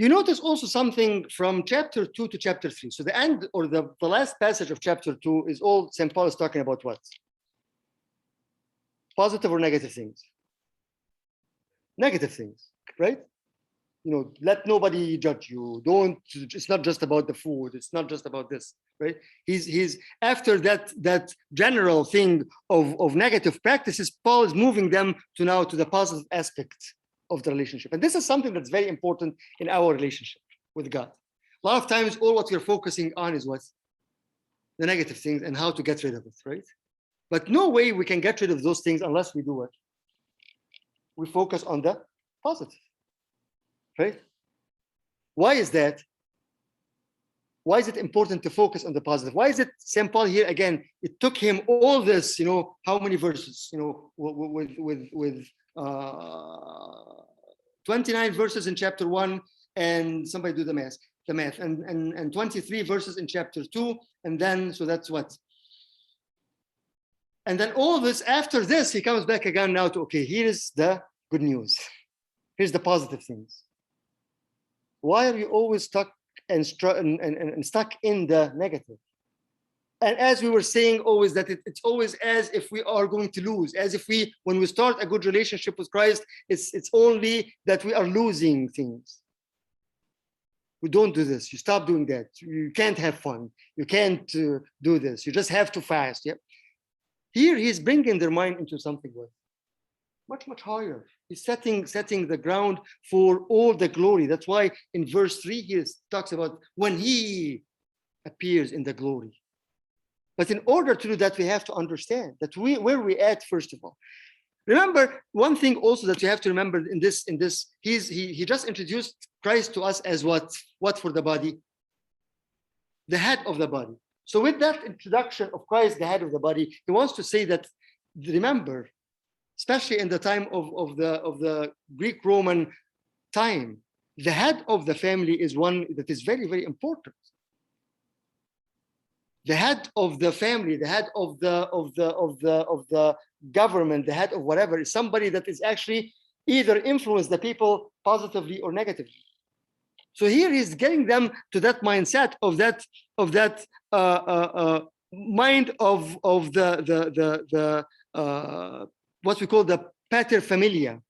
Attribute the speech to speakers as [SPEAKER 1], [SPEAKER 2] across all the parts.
[SPEAKER 1] You notice also something from chapter 2 to chapter 3. So the end or the last passage of chapter 2 is all St. Paul is talking about what? Positive or negative things? Negative things, right? You know, let nobody judge you. Don't, it's not just about the food. It's not just about this, right? He's after that general thing of negative practices, Paul is moving them to now to the positive aspect of the relationship. And this is something that's very important in our relationship with God. A lot of times, all what we're focusing on is what? The negative things and how to get rid of it, right? But no way we can get rid of those things unless we do what? We focus on the positive, right? Why is that? Why is it important to focus on the positive? Why is it St. Paul here again? It took him all this, you know, how many verses? You know, with 29 verses in chapter 1, and somebody do the math, and 23 verses in chapter 2, and then so that's what. And then all this, after this, he comes back again now to, okay, here's the good news. Here's the positive things. Why are you always stuck and stuck in the negative? And as we were saying always, that it's always as if we are going to lose, as if when we start a good relationship with Christ, it's only that we are losing things. We don't do this. You stop doing that. You can't have fun. You can't do this. You just have to fast. Yeah. Here he's bringing their mind into something much, much higher. He's setting the ground for all the glory. That's why in verse 3 he talks about when he appears in the glory. But in order to do that, we have to understand that where we at, first of all. Remember, one thing also that you have to remember in this, he just introduced Christ to us as what for the body? The head of the body. So with that introduction of Christ, the head of the body, he wants to say that, remember, especially in the time of the Greek-Roman time, the head of the family is one that is very, very important. The head of the family, the head of the government, the head of whatever, is somebody that is actually either influence the people positively or negatively. So here he's getting them to that mindset of that mind of the what we call the pater familia,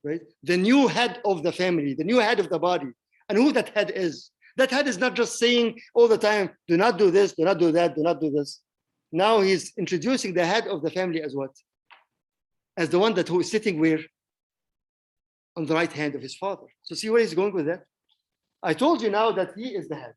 [SPEAKER 1] right? The new head of the family, the new head of the body, and who that head is. That head is not just saying all the time, do not do this, do not do that, do not do this. Now he's introducing the head of the family as what? As the one who is sitting where? On the right hand of his father. So see where he's going with that? I told you now that he is the head.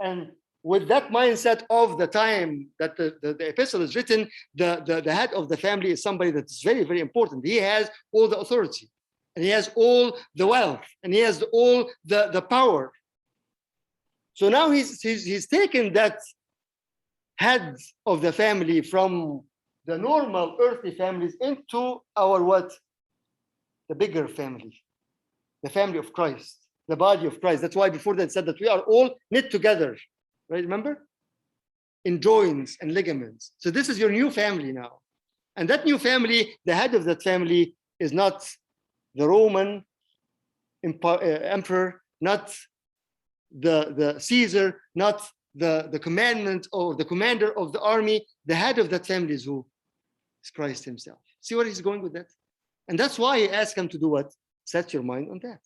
[SPEAKER 1] And with that mindset of the time that the epistle is written, the head of the family is somebody that's very, very important. He has all the authority, and he has all the wealth, and he has all the power. So now he's taken that head of the family from the normal earthly families into our what? The bigger family, the family of Christ, the body of Christ. That's why before that said that we are all knit together, right? Remember? In joints and ligaments. So this is your new family now. And that new family, the head of that family is not the Roman emperor, not the Caesar, not the commandant or the commander of the army. The head of that family is who? It's Christ himself. See where he's going with that? And that's why he asked him to do what? Set your mind on that.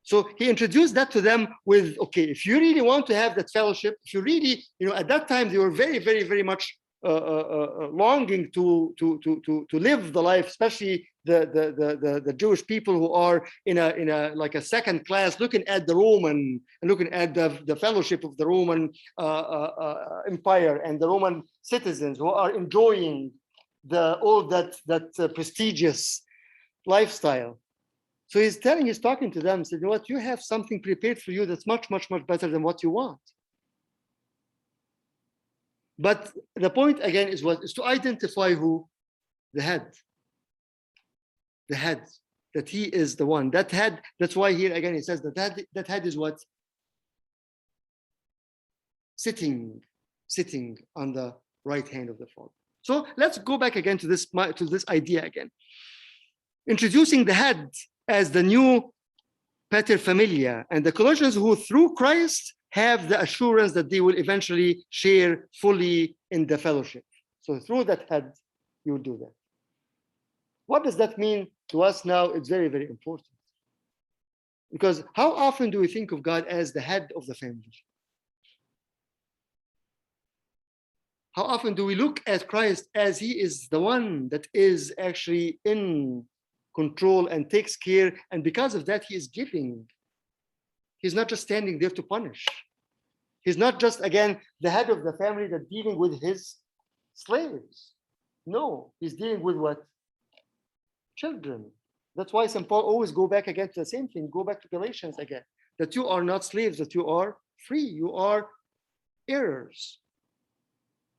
[SPEAKER 1] So he introduced that to them with, okay, if you really want to have that fellowship, if you really, at that time they were very, very, very much longing to live the life, especially the Jewish people who are in a like a second class, looking at the Roman and looking at the fellowship of the Roman Empire and the Roman citizens who are enjoying all that prestigious lifestyle. So he's talking to them, said, you know what, you have something prepared for you that's much, much, much better than what you want. But the point again is what? Is to identify who? The head. The head. That he is the one. That head, that's why here again he says that head is what? Sitting on the right hand of the Father. So let's go back again to this idea again. Introducing the head as the new pater familia, and the Colossians who through Christ have the assurance that they will eventually share fully in the fellowship. So through that head, you will do that. What does that mean to us now? It's very, very important. Because how often do we think of God as the head of the family? How often do we look at Christ as he is the one that is actually in control and takes care, and because of that, he is giving. He's not just standing there to punish. He's not just, again, the head of the family that's dealing with his slaves. No, he's dealing with what? Children. That's why St. Paul always go back again to the same thing. Go back to Galatians again. That you are not slaves, that you are free. You are heirs.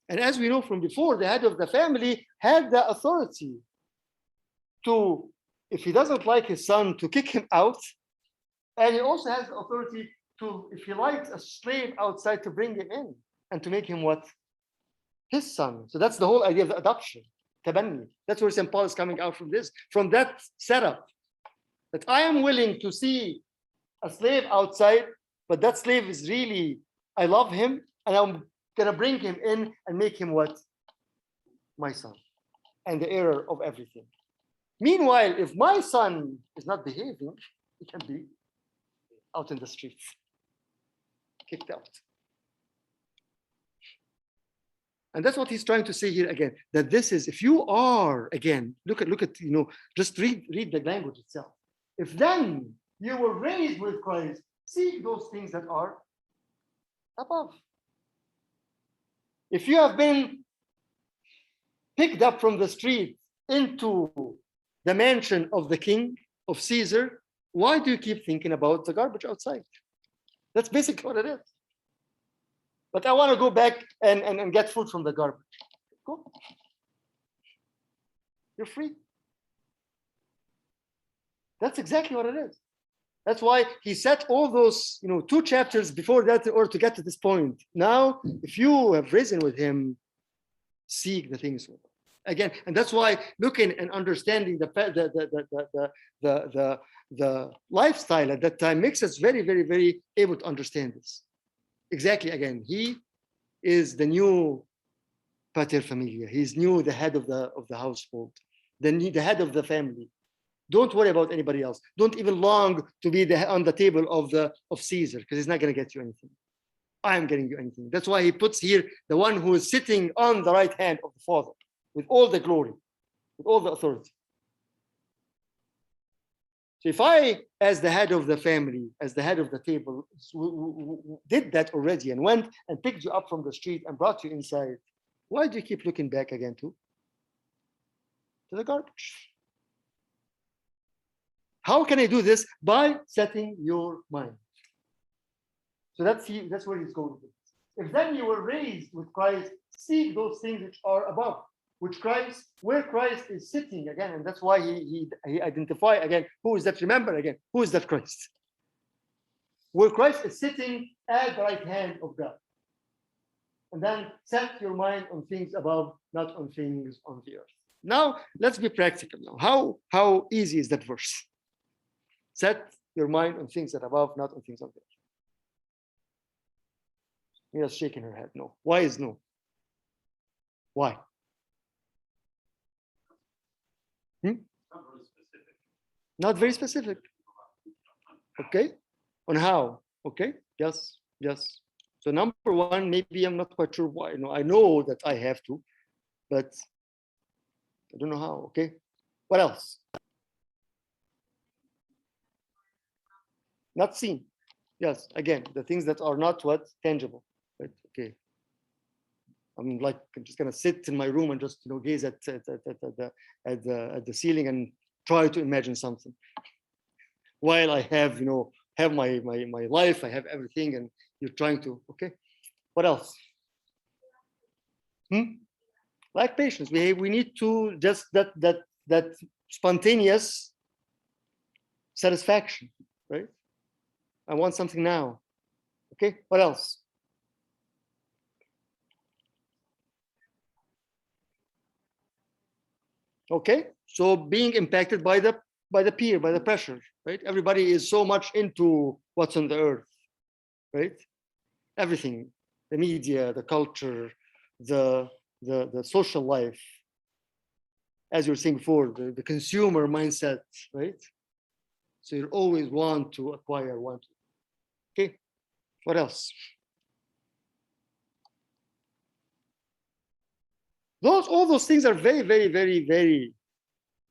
[SPEAKER 1] And as we know from before, the head of the family had the authority to, if he doesn't like his son, to kick him out. And he also has the authority to, if he likes a slave outside, to bring him in and to make him what? His son. So that's the whole idea of the adoption. Tabanni. That's where St. Paul is coming out from this, from that setup. That I am willing to see a slave outside, but that slave is really, I love him, and I'm gonna bring him in and make him what? My son, and the heir of everything. Meanwhile, if my son is not behaving, he can be out in the streets, kicked out. And that's what he's trying to say here again, that this is, if you are, again, look at, just read the language itself. If then you were raised with Christ, seek those things that are above. If you have been picked up from the street into the mansion of the king, of Caesar, why do you keep thinking about the garbage outside? That's basically what it is. But I want to go back and get food from the garbage. Go. You're free. That's exactly what it is. That's why he set all those, 2 chapters before that in order to get to this point. Now, if you have risen with him, seek the things again. And that's why looking and understanding the lifestyle at that time makes us very, very, very able to understand this. Exactly, again, he is the new pater familia. He's new, the head of the household, the head of the family. Don't worry about anybody else. Don't even long to be on the table of Caesar, because he's not going to get you anything. I am getting you anything. That's why he puts here the one who is sitting on the right hand of the Father with all the glory, with all the authority. So if I, as the head of the family, as the head of the table, did that already and went and picked you up from the street and brought you inside, why do you keep looking back again to the garbage? How can I do this? By setting your mind. So that's where he's going with it. If then you were raised with Christ, seek those things which are above, where Christ is sitting again, and that's why he identify again, who is that? Remember again, who is that Christ? Where Christ is sitting at the right hand of God. And then set your mind on things above, not on things on the earth. Now, let's be practical now. How easy is that verse? Set your mind on things that are above, not on things on the earth. Mira's shaking her head. No. Why is no? Why? Not very specific. Okay. On how? Okay. Yes. So number one, maybe I'm not quite sure why. I know that I have to, but I don't know how. Okay. What else? Not seen. Yes. Again, the things that are not what? Tangible. Right? Okay. I'm just gonna sit in my room and just gaze at the ceiling and try to imagine something. While I have my life, I have everything, and you're trying to. Okay. What else? Like patience, we need to just that spontaneous satisfaction, right? I want something now. Okay. What else? Okay, so being impacted by the peer, by the pressure, right? Everybody is so much into what's on the earth, right? Everything, the media, the culture, the social life, as you were saying before, the consumer mindset, right? So you always want to acquire, okay, what else? All those things are very, very, very, very,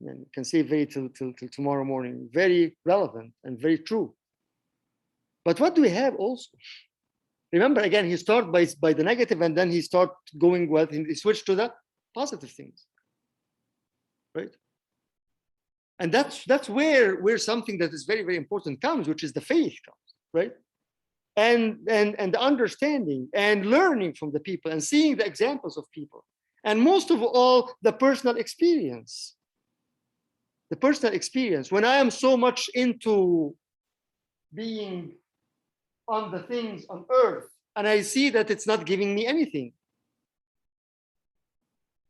[SPEAKER 1] you can say very till tomorrow morning, very relevant and very true. But what do we have also? Remember, again, he started by the negative, and then he started going with, he switched to the positive things, right? And that's where something that is very, very important comes, which is the faith comes, right? And the understanding and learning from the people and seeing the examples of people. And most of all, the personal experience. The personal experience. When I am so much into being on the things on earth, and I see that it's not giving me anything.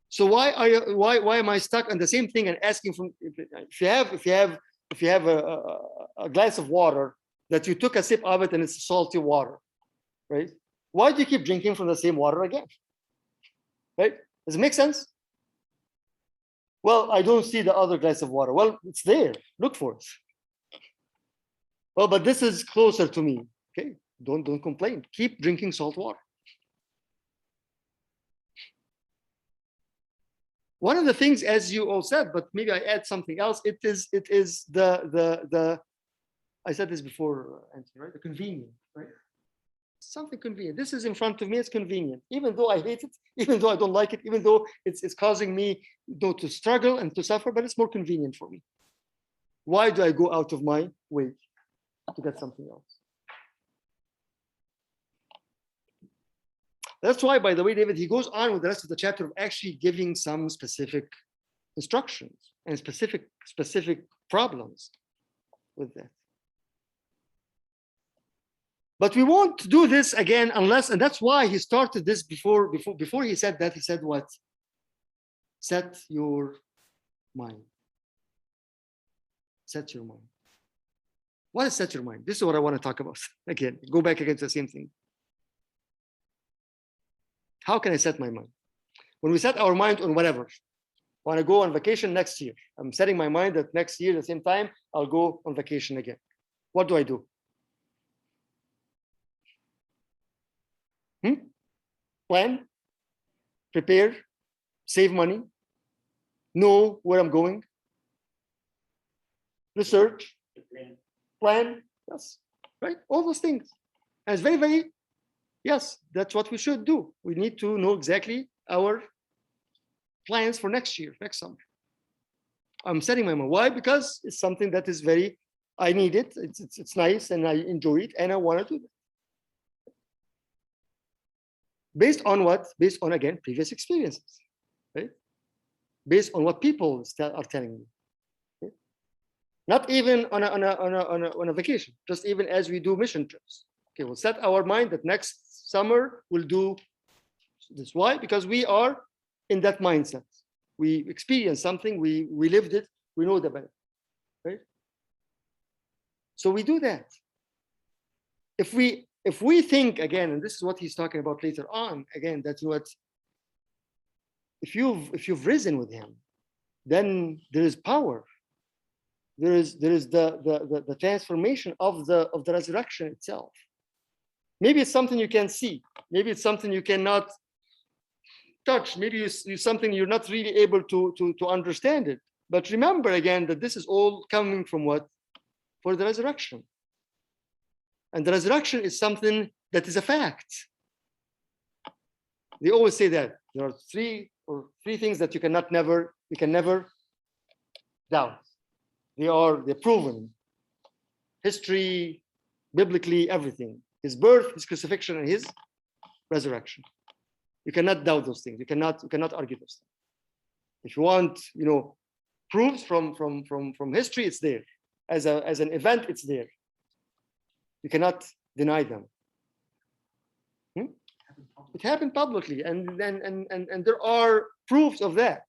[SPEAKER 1] So why am I stuck on the same thing and asking from, if you have a glass of water that you took a sip of it and it's salty water, right? Why do you keep drinking from the same water again? Right? Does it make sense? Well, I don't see the other glass of water. Well, it's there. Look for it. Well, but this is closer to me. Okay, don't complain. Keep drinking salt water. One of the things, as you all said, but maybe I add something else. It is the I said this before, Anthony, right? The convenient, right? Something convenient. This is in front of me. It's convenient, even though I hate it, even though I don't like it, even though it's causing me to struggle and to suffer. But it's more convenient for me. Why do I go out of my way to get something else? That's why, by the way, David, he goes on with the rest of the chapter of actually giving some specific instructions and specific problems with that. But we won't do this again unless, and that's why he started this before he said that. He said what? Set your mind. Set your mind. What is set your mind? This is what I want to talk about. Again, go back again to the same thing. How can I set my mind? When we set our mind on whatever, I want to go on vacation next year. I'm setting my mind that next year, at the same time, I'll go on vacation again. What do? Plan, prepare, save money, know where I'm going, research, plan, yes, right? All those things. And it's very, very, yes, that's what we should do. We need to know exactly our plans for next year, next summer. I'm setting my mind. Why? Because it's something that is very, I need it. It's nice and I enjoy it and I want to do that. Based on what? Based on, again, previous experiences, right? Based on what people are telling me. Okay? Not even on a vacation, just even as we do mission trips. Okay, we'll set our mind that next summer we'll do this. Why? Because we are in that mindset. We experienced something, we lived it, we know the benefit, right? So we do that. If we think, again, and this is what he's talking about later on, again, that what if you've risen with him, then there is power. There is the transformation of the resurrection itself. Maybe it's something you can see. Maybe it's something you cannot touch. Maybe it's something you're not really able to understand it. But remember again that this is all coming from what? For the resurrection. And the resurrection is something that is a fact. They always say that there are three things that you can never doubt. They're proven. History, biblically, everything. His birth, his crucifixion, and his resurrection. You cannot doubt those things. You cannot argue those things. If you want, proofs from history, it's there. As an event, it's there. You cannot deny them. It happened publicly, and there are proofs of that.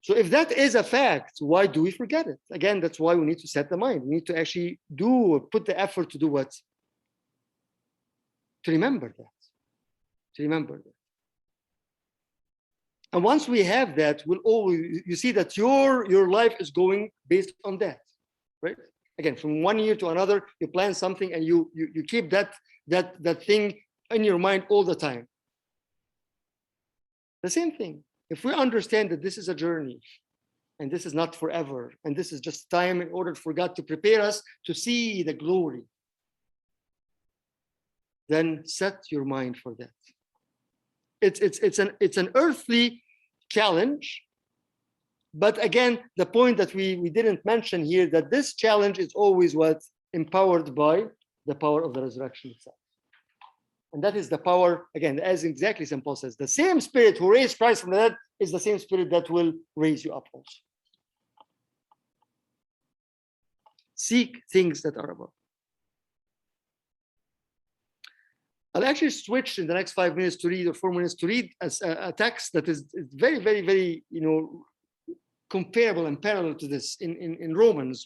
[SPEAKER 1] So if that is a fact, why do we forget it? Again, that's why we need to set the mind. We need to actually put the effort to do what? To remember that. To remember that. And once we have that, we'll always, you see that your life is going based on that, right? Again, from one year to another, you plan something and you keep that thing in your mind all the time. The same thing. If we understand that this is a journey and this is not forever, and this is just time in order for God to prepare us to see the glory, then set your mind for that. It's an earthly challenge, but again, the point that we didn't mention here, that this challenge is always what? Empowered by the power of the resurrection itself. And that is the power, again, as exactly St. Paul says, the same spirit who raised Christ from the dead is the same spirit that will raise you up also. Seek things that are above. I'll actually switch in the next 5 minutes to read, or 4 minutes to read, as a text that is very, very, very, comparable and parallel to this in Romans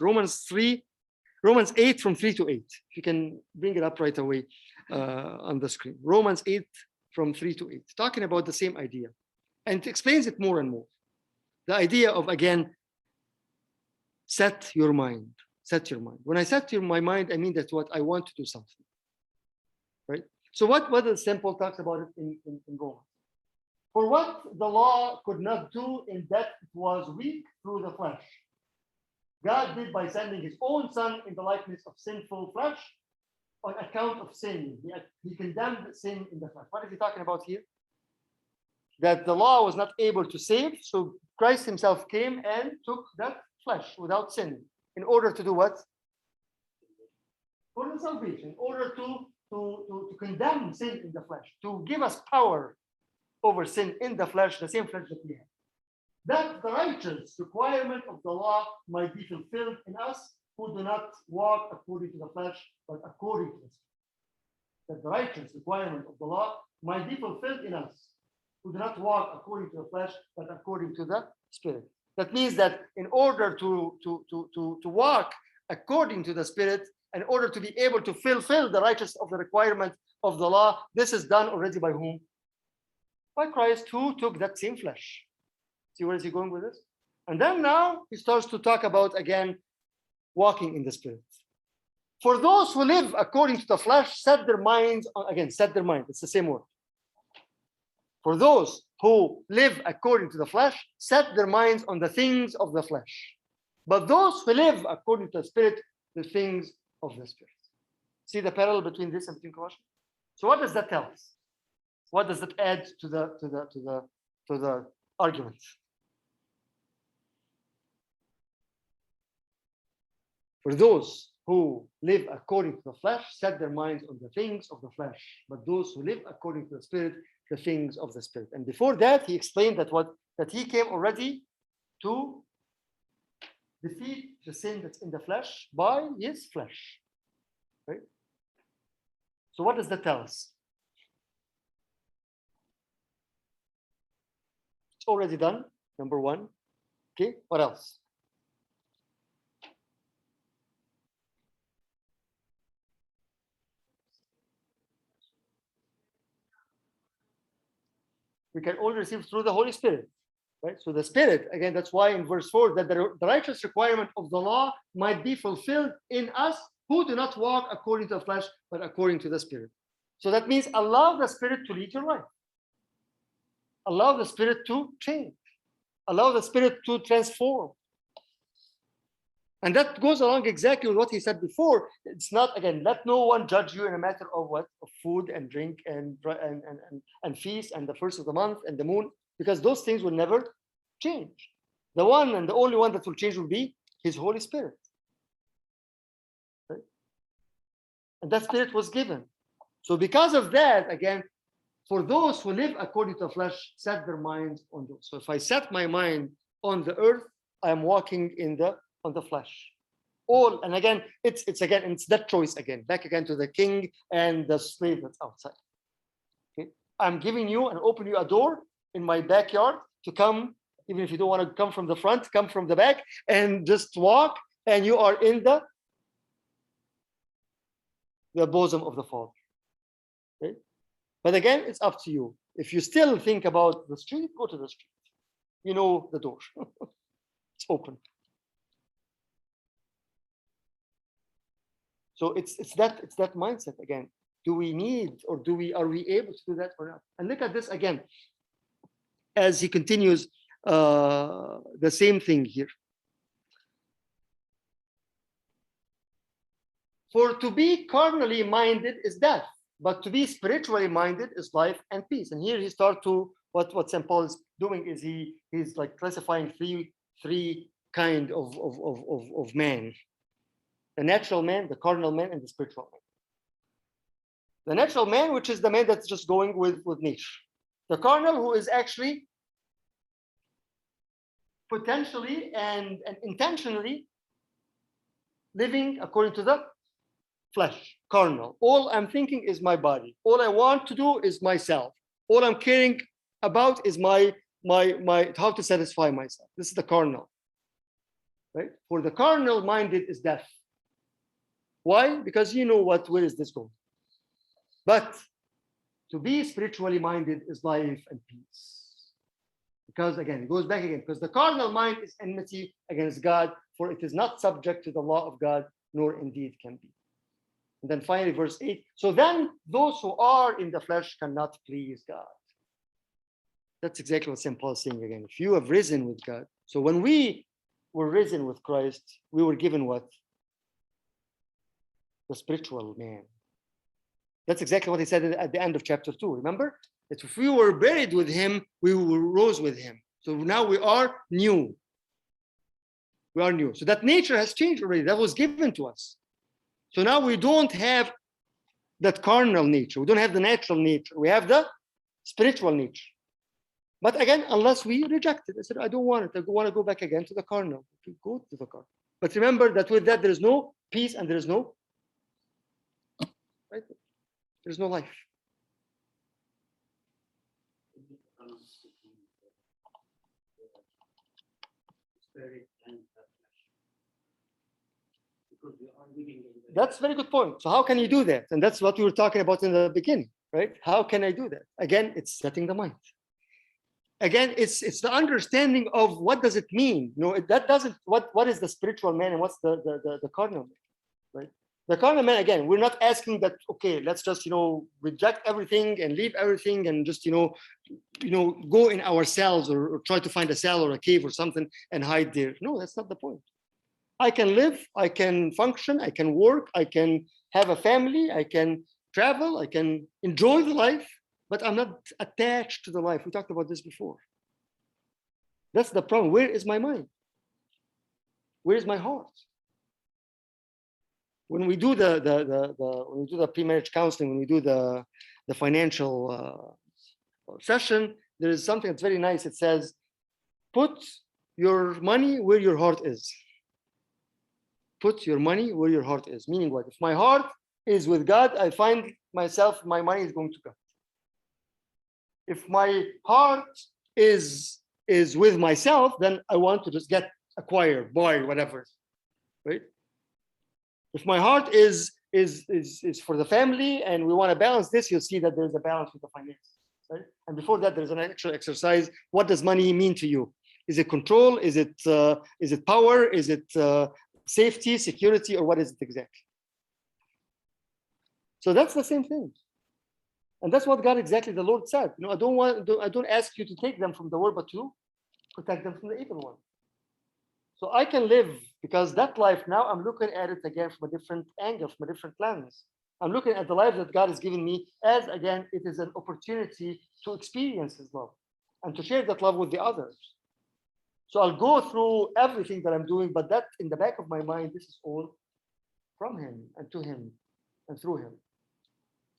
[SPEAKER 1] 8 from 3 to 8. If you can bring it up right away on the screen. Romans 8 from 3 to 8, talking about the same idea, and it explains it more and more. The idea of, again, set your mind. Set your mind. When I set my mind, I mean that what I want to do something, right? So what the St. Paul talks about it in Romans. For what the law could not do in that it was weak through the flesh, God did by sending his own son in the likeness of sinful flesh on account of sin. He condemned sin in the flesh. What is he talking about here? That the law was not able to save, so Christ himself came and took that flesh without sin in order to do what? For the salvation, in order to condemn sin in the flesh, to give us power over sin in the flesh, the same flesh that we have. That the righteous requirement of the law might be fulfilled in us who do not walk according to the flesh, but according to the Spirit. That the righteous requirement of the law might be fulfilled in us who do not walk according to the flesh, but according to the Spirit. That means that in order to walk according to the Spirit, in order to be able to fulfill the righteousness of the requirement of the law, this is done already by whom? By Christ, who took that same flesh. See where is he going with this? And then now he starts to talk about, again, walking in the Spirit. For those who live according to the flesh, set their minds on, again, set their mind. It's the same word. For those who live according to the flesh, set their minds on the things of the flesh. But those who live according to the Spirit, the things of the Spirit. See the parallel between this and between Colossians? So what does that tell us? What does it add to the argument? For those who live according to the flesh, set their minds on the things of the flesh. But those who live according to the Spirit, the things of the Spirit. And before that, he explained that he came already to defeat the sin that's in the flesh by his flesh. Right? So what does that tell us? It's already done, number one. Okay, what else? We can only receive through the Holy Spirit, right? So the Spirit, again, that's why in verse 4, that the righteous requirement of the law might be fulfilled in us who do not walk according to the flesh, but according to the Spirit. So that means allow the Spirit to lead your life. Allow the Spirit to change. Allow the Spirit to transform. And that goes along exactly with what he said before. It's not, again, let no one judge you in a matter of what? Of food and drink and feast and the first of the month and the moon, because those things will never change. The one and the only one that will change will be his Holy Spirit. Right? And that Spirit was given. So because of that, again, for those who live according to the flesh, set their minds on those. So if I set my mind on the earth, I am walking on the flesh. And again, it's that choice again, back again to the king and the slave that's outside. Okay? I'm giving you and open you a door in my backyard to come Even if you don't want to come from the front, come from the back and just walk, and you are in the bosom of the Father. Okay? But again, it's up to you. If you still think about the street, go to the street. You know the door. It's open. So it's that mindset again. Do we need, or are we able to do that or not? And look at this again, as he continues the same thing here. For to be carnally minded is death, but to be spiritually minded is life and peace. And here he starts to what St. Paul is doing is he's like classifying three kind of man: the natural man, the carnal man, and the spiritual man. The natural man, which is the man that's just going with nature. The carnal, who is actually potentially and intentionally living according to the flesh, carnal. All I'm thinking is my body. All I want to do is myself. All I'm caring about is my how to satisfy myself. This is the carnal. Right? For the carnal minded is death. Why? Because you know where is this going? But to be spiritually minded is life and peace. Because again, it goes back again, because the carnal mind is enmity against God, for it is not subject to the law of God, nor indeed can be. And then finally, verse 8. So then those who are in the flesh cannot please God. That's exactly what St. Paul is saying again. If you have risen with God. So when we were risen with Christ, we were given what? The spiritual man. That's exactly what he said at the end of chapter 2. Remember? That if we were buried with him, we rose with him. So now we are new. We are new. So that nature has changed already. That was given to us. So now we don't have that carnal nature. We don't have the natural nature. We have the spiritual nature. But again, unless we reject it, I said, I don't want it. I want to go back again to the carnal. We go to the carnal. But remember that with that, there is no peace and there is no, right? There's no life. That's a very good point. So how can you do that? And that's what we were talking about in the beginning, right? How can I do that? Again, it's setting the mind. Again, it's the understanding of what does it mean. You know, that doesn't what is the spiritual man and what's the carnal man, right? The carnal man, again, we're not asking that, okay, let's just, reject everything and leave everything and just, go in our cells or try to find a cell or a cave or something and hide there. No, that's not the point. I can live, I can function, I can work, I can have a family, I can travel, I can enjoy the life, but I'm not attached to the life. We talked about this before. That's the problem. Where is my mind? Where is my heart? When we do the pre-marriage counseling, when we do the financial session, there is something that's very nice. It says, put your money where your heart is. Put your money where your heart is. Meaning what? If my heart is with God, I find myself, my money is going to God. If my heart is with myself, then I want to just acquire, buy, whatever, right? If my heart is for the family and we want to balance this, you'll see that there's a balance with the finances, right? And before that, there's an actual exercise. What does money mean to you? Is it control? Is it power? Is it safety, security, or what is it exactly? So that's the same thing. And that's what God exactly, the Lord said. I don't ask you to take them from the world, but to protect them from the evil one. So I can live, because that life now I'm looking at it again from a different angle, from a different lens. I'm looking at the life that God has given me as, again, it is an opportunity to experience his love and to share that love with the others. So I'll go through everything that I'm doing, but that in the back of my mind, this is all from him and to him and through him.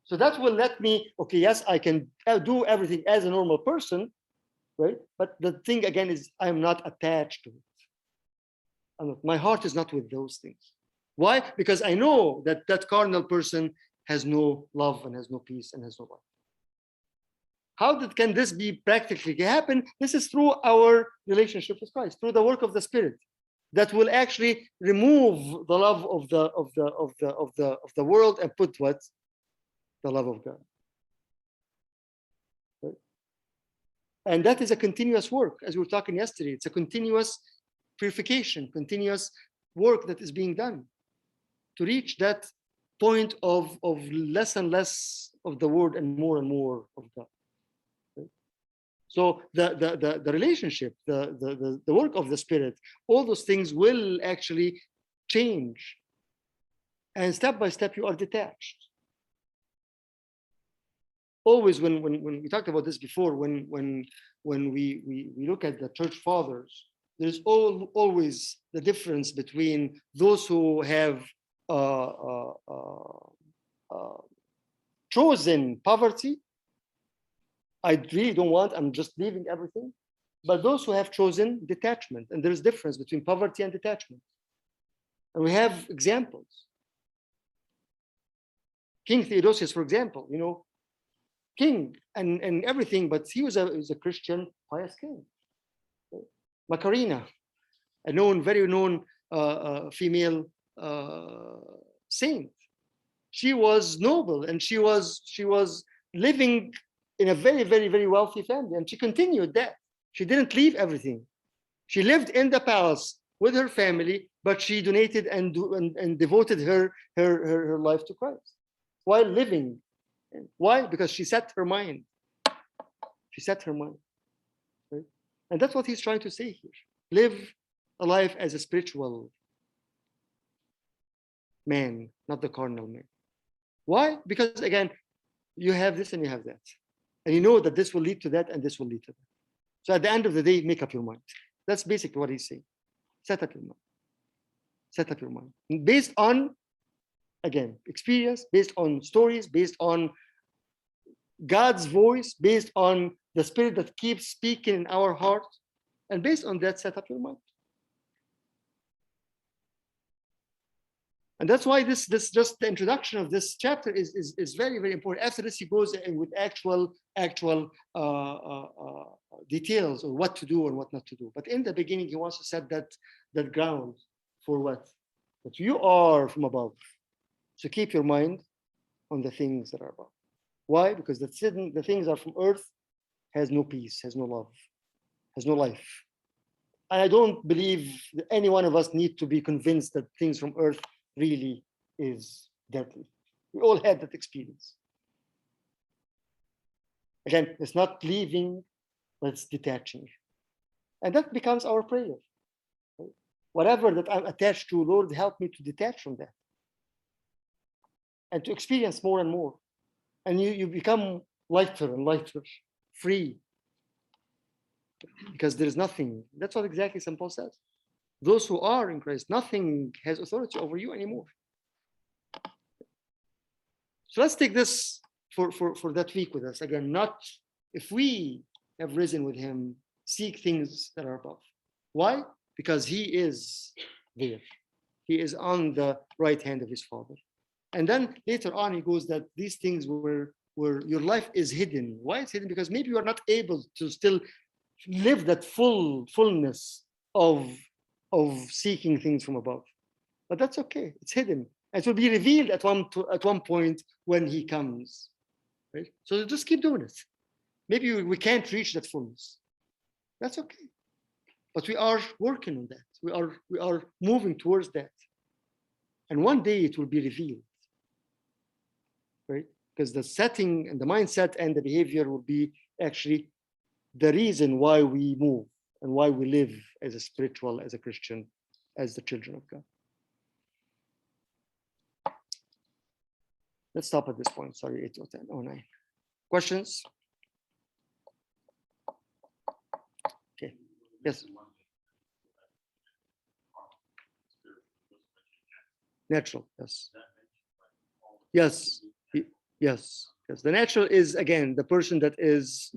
[SPEAKER 1] So that will let me, okay, yes, I can do everything as a normal person, right? But the thing again is I'm not attached to it. My heart is not with those things. Why? Because I know that carnal person has no love and has no peace and has no life. Can this be practically happen? This is through our relationship with Christ, through the work of the Spirit, that will actually remove the love of the world and put what? The love of God. Right? And that is a continuous work, as we were talking yesterday. It's a continuous purification, continuous work that is being done to reach that point of less and less of the word and more of God. So the relationship, the work of the Spirit, all those things will actually change. And step by step, you are detached. Always, when we talked about this before, when we look at the church fathers, there's always the difference between those who have chosen poverty. I really don't want, I'm just leaving everything. But those who have chosen detachment, and there's difference between poverty and detachment. And we have examples. King Theodosius, for example, king and everything, but he was a Christian, pious king. Macarena, a very known female saint. She was noble, and she was living in a very, very, very wealthy family, and she continued that. She didn't leave everything. She lived in the palace with her family, but she donated and devoted her life to Christ while living. Why? Because she set her mind. She set her mind. Right? And that's what he's trying to say here. Live a life as a spiritual man, not the carnal man. Why? Because again, you have this and you have that. And you know that this will lead to that and this will lead to that. So at the end of the day, make up your mind. That's basically what he's saying. Set up your mind. Set up your mind. And based on, again, experience, based on stories, based on God's voice, based on the Spirit that keeps speaking in our heart. And based on that, set up your mind. And that's why this just the introduction of this chapter is very, very important. After this, he goes in with actual details on what to do and what not to do. But in the beginning, he wants to set that ground for what? That you are from above. So keep your mind on the things that are above. Why? Because the things are from earth has no peace, has no love, has no life. And I don't believe that any one of us need to be convinced that things from earth really is deadly. We all had that experience. Again, it's not leaving, but it's detaching. And that becomes our prayer. Right? Whatever that I'm attached to, Lord, help me to detach from that. And to experience more and more. And you become lighter and lighter, free. Because there is nothing. That's what exactly St. Paul says. Those who are in Christ, nothing has authority over you anymore. So let's take this for that week with us. Again, not if we have risen with him, seek things that are above. Why? Because he is there. He is on the right hand of his Father. And then later on, he goes that these things were your life is hidden. Why it's hidden? Because maybe you are not able to still live that fullness of seeking things from above. But that's okay. It's hidden. It will be revealed at one point when he comes. Right? So just keep doing it. Maybe we can't reach that fullness. That's okay. But we are working on that. We are moving towards that. And one day it will be revealed. Right? Because the setting and the mindset and the behavior will be actually the reason why we move and why we live as a spiritual, as a Christian, as the children of God. Let's stop at this point. Sorry, 8 or 10 or 9. Questions? Okay. Yes. Natural. Yes. Yes. Yes. Yes. The natural is, again, the person that is,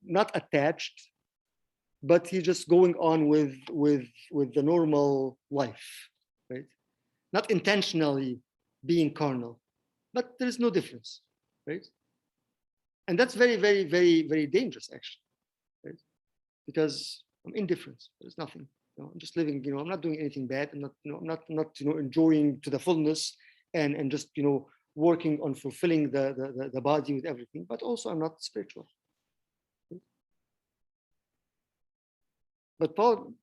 [SPEAKER 1] not attached, but he's just going on with the normal life, right? Not intentionally being carnal, but there is no difference, right? And that's very, very, very, very dangerous, actually, right? Because I'm indifferent. There's nothing. I'm just living. I'm not doing anything bad. I'm not, not enjoying to the fullness, and just working on fulfilling the body with everything. But also, I'm not spiritual. But Paul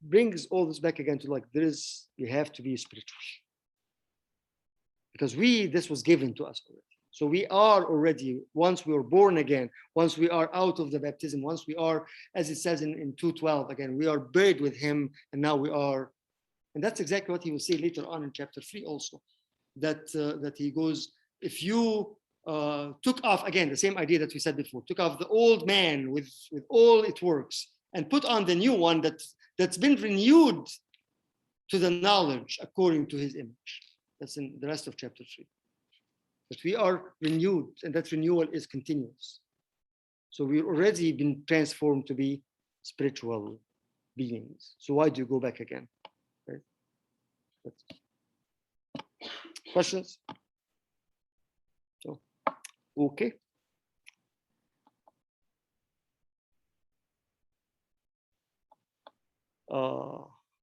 [SPEAKER 1] brings all this back again to you have to be spiritual, because this was given to us already. So we are already, once we were born again, once we are out of the baptism, once we are, as it says in 2:12 again, we are buried with him, and now we are, and that's exactly what he will say later on in chapter 3 also, that he goes, if you took off, again, the same idea that we said before, took off the old man with all its works, and put on the new one that's been renewed to the knowledge according to his image. That's in the rest of chapter 3. That we are renewed, and that renewal is continuous. So we've already been transformed to be spiritual beings. So why do you go back again? Right? Questions? So, okay.